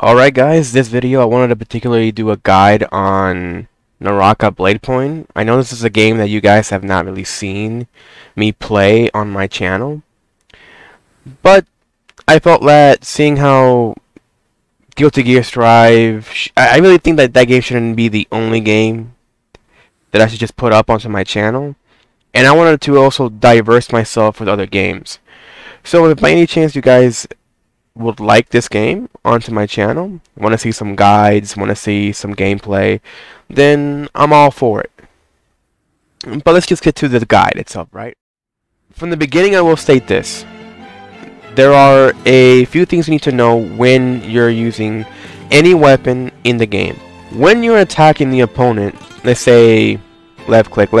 Alright guys, this video I wanted to particularly do a guide on Naraka Bladepoint. I know this is a game that you guys have not really seen me play on my channel, but I felt that seeing how Guilty Gear Strive, I really think that that game shouldn't be the only game that I should just put up onto my channel, and I wanted to also diverse myself with other games. So if by any chance you guys would like this game onto my channel, want to see some guides, want to see some gameplay, then I'm all for it. But let's just get to the guide itself, right? From the beginning I will state this. There are a few things you need to know when you're using any weapon in the game. When you're attacking the opponent, let's say left click,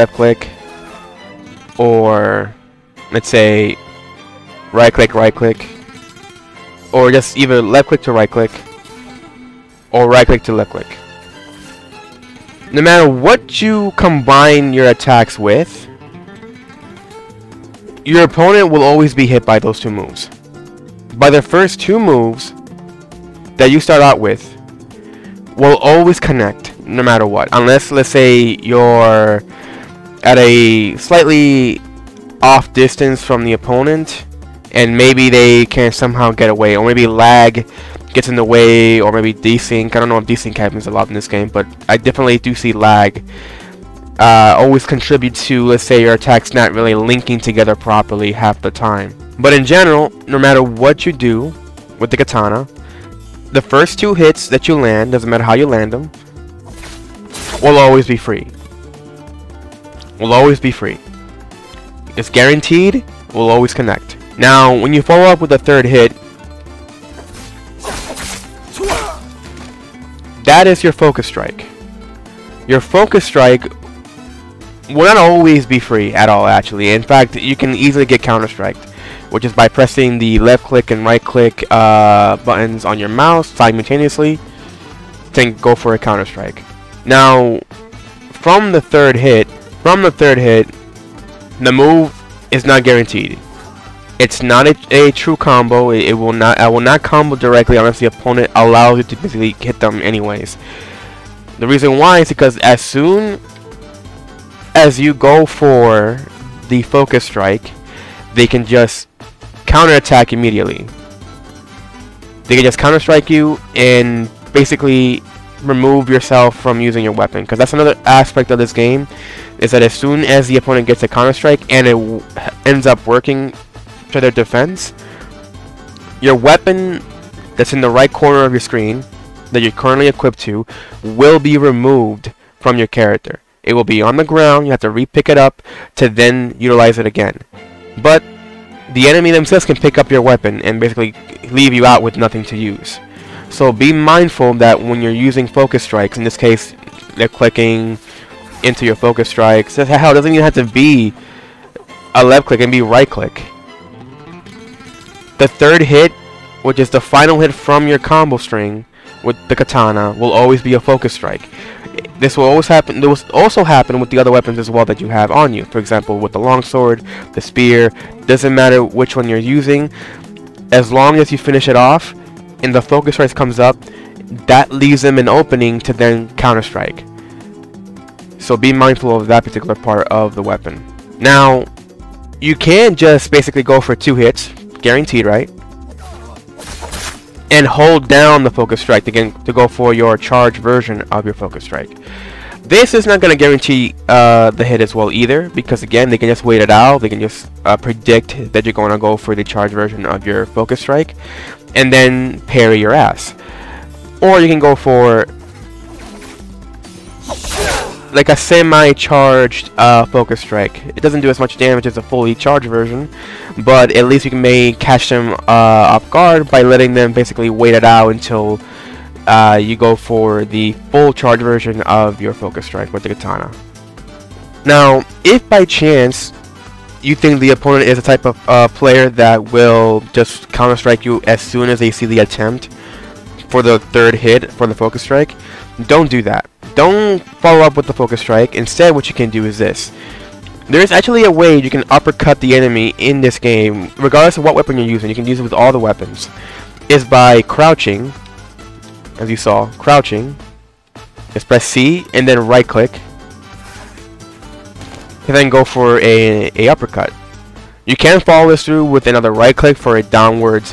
or let's say right click, or just either left click to right click, or right click to left click. No matter what you combine your attacks with, your opponent will always be hit by those two moves. By the first two moves that you start out with will always connect, no matter what. Unless, let's say, you're at a slightly off distance from the opponent, and maybe they can somehow get away, or maybe lag gets in the way, or maybe desync. I don't know if desync happens a lot in this game, but I definitely do see lag always contribute to, let's say, your attacks not really linking together properly half the time. But in general, no matter what you do with the katana, the first two hits that you land, doesn't matter how you land them, will always be free. Will always be free. It's guaranteed, will always connect. Now, when you follow up with a third hit, that is your focus strike. Your focus strike will not always be free at all, actually. In fact, you can easily get counterstriked, which is by pressing the left click and right click buttons on your mouse simultaneously to go for a counterstrike. Now, from the third hit, the move is not guaranteed. It's not a true combo. I will not combo directly unless the opponent allows you to basically hit them anyways. The reason why is because as soon as you go for the focus strike, they can just counterattack immediately. They can just counterstrike you and basically remove yourself from using your weapon. Because that's another aspect of this game, is that as soon as the opponent gets a counterstrike and it ends up working to their defense, your weapon that's in the right corner of your screen that you're currently equipped to will be removed from your character. It will be on the ground. You have to re-pick it up to then utilize it again. But the enemy themselves can pick up your weapon and basically leave you out with nothing to use. So be mindful that when you're using focus strikes, in this case they're clicking into your focus strikes. Hell, it doesn't even have to be a left click, and be right click. The third hit, which is the final hit from your combo string with the katana, will always be a focus strike. This will always happen. This will also happen with the other weapons as well that you have on you. For example, with the longsword, the spear. Doesn't matter which one you're using, as long as you finish it off and the focus strike comes up, that leaves them an opening to then counterstrike. So be mindful of that particular part of the weapon. Now, you can just basically go for 2 hits, guaranteed, right? And hold down the focus strike to go for your charge version of your focus strike. This is not going to guarantee the hit as well either, because again, they can just wait it out. They can just predict that you're going to go for the charge version of your focus strike and then parry your ass. Or you can go for like a semi-charged focus strike. It doesn't do as much damage as a fully charged version, but at least you may catch them off guard by letting them basically wait it out until you go for the full charge version of your focus strike with the katana. Now, if by chance you think the opponent is a type of player that will just counter-strike you as soon as they see the attempt for the third hit for the focus strike, don't do that. Don't follow up with the focus strike. Instead, what you can do is this. There is actually a way you can uppercut the enemy in this game, regardless of what weapon you're using. You can use it with all the weapons. Is by crouching, as you saw, crouching. Just press C and then right click, and then go for a uppercut. You can follow this through with another right click for a downwards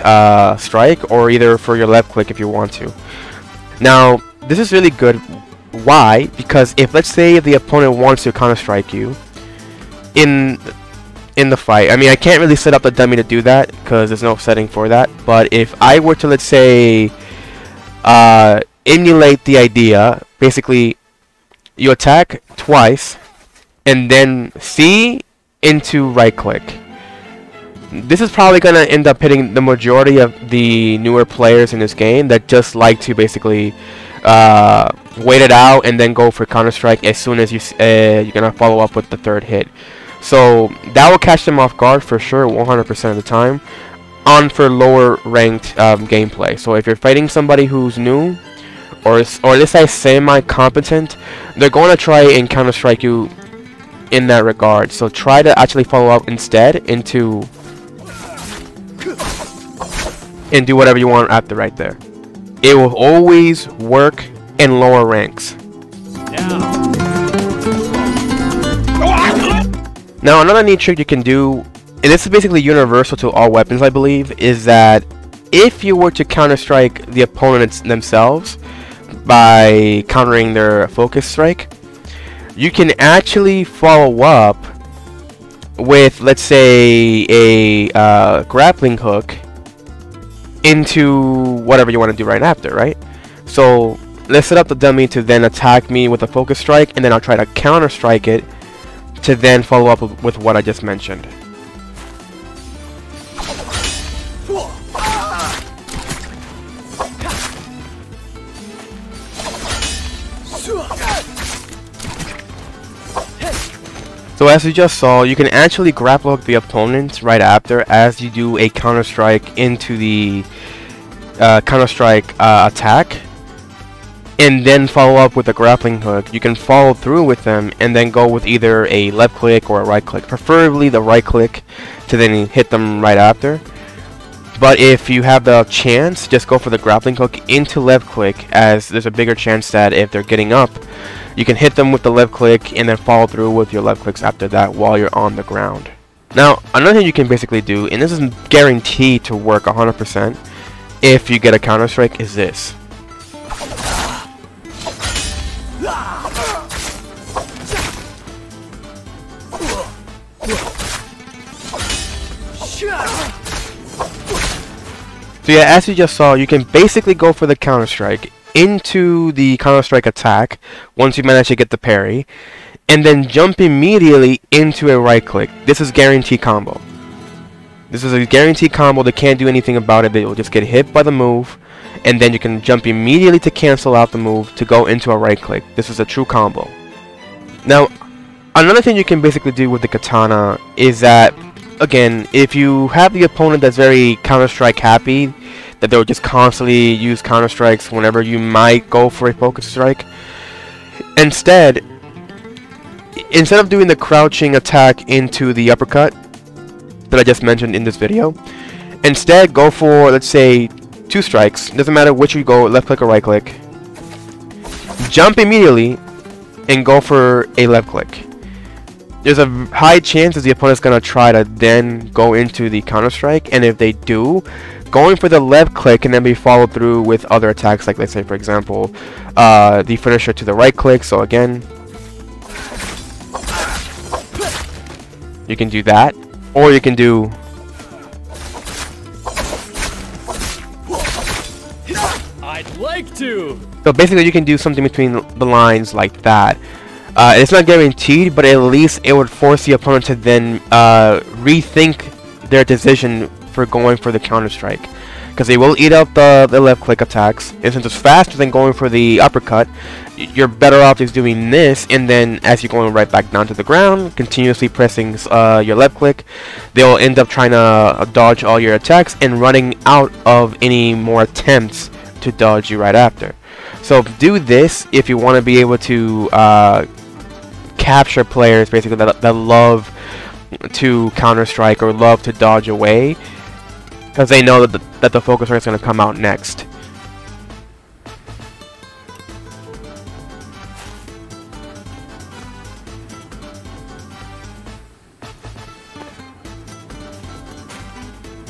strike, or either for your left click if you want to. Now, this is really good. Why? Because if, let's say, the opponent wants to counter-strike you in the fight. I mean, I can't really set up the dummy to do that because there's no setting for that. But if I were to, let's say, emulate the idea, basically, you attack twice and then C into right click. This is probably going to end up hitting the majority of the newer players in this game that just like to basically wait it out and then go for Counter-Strike as soon as you're going to follow up with the third hit. So that will catch them off guard for sure 100% of the time on for lower ranked gameplay. So if you're fighting somebody who's new or let's say semi-competent, they're going to try and Counter-Strike you in that regard. So try to actually follow up instead and do whatever you want after right there. It will always work in lower ranks. Now another neat trick you can do, and this is basically universal to all weapons I believe, is that if you were to counter-strike the opponents themselves by countering their focus strike, you can actually follow up with, let's say, a grappling hook into whatever you want to do right after, right? So let's set up the dummy to then attack me with a focus strike, and then I'll try to counter strike it to then follow up with what I just mentioned. So as you just saw, you can actually grapple hook the opponent right after as you do a counter-strike into the counter-strike attack, and then follow up with a grappling hook. You can follow through with them and then go with either a left click or a right click, preferably the right click to then hit them right after. But if you have the chance, just go for the grappling hook into left click, as there's a bigger chance that if they're getting up, you can hit them with the left click and then follow through with your left clicks after that while you're on the ground. Now, another thing you can basically do, and this is guaranteed to work 100% if you get a counter-strike, is this. So yeah, as you just saw, you can basically go for the counter-strike into the counter-strike attack once you manage to get the parry, and then jump immediately into a right click. This is guaranteed combo. This is a guaranteed combo. They can't do anything about it. They will just get hit by the move, and then you can jump immediately to cancel out the move to go into a right click. This is a true combo. Now, another thing you can basically do with the katana is that, again, if you have the opponent that's very Counter-Strike happy, that they'll just constantly use Counter-Strikes whenever you might go for a focus strike, instead of doing the crouching attack into the uppercut that I just mentioned in this video, instead go for, let's say, 2 strikes. Doesn't matter which you go, left click or right click. Jump immediately and go for a left click. There's a high chance that the opponent's going to try to then go into the Counter-Strike, and if they do, going for the left click can then be followed through with other attacks, like let's say for example the finisher to the right click. So again, you can do that, or you can do I'd like to. So basically you can do something between the lines like that. It's not guaranteed, but at least it would force the opponent to then rethink their decision for going for the Counter-Strike, because they will eat up the left click attacks, and since it's faster than going for the uppercut, you're better off just doing this, and then as you're going right back down to the ground, continuously pressing your left click, they'll end up trying to dodge all your attacks and running out of any more attempts to dodge you right after. So do this if you want to be able to capture players basically that love to counter-strike or love to dodge away, because they know that the focus strike is going to come out next.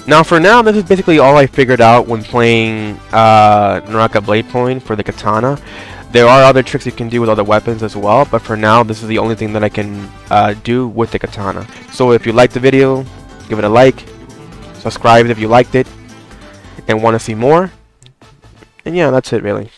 Now for now, this is basically all I figured out when playing Naraka Bladepoint for the katana. There are other tricks you can do with other weapons as well, but for now, this is the only thing that I can do with the katana. So if you liked the video, give it a like, subscribe if you liked it, and want to see more. And yeah, that's it really.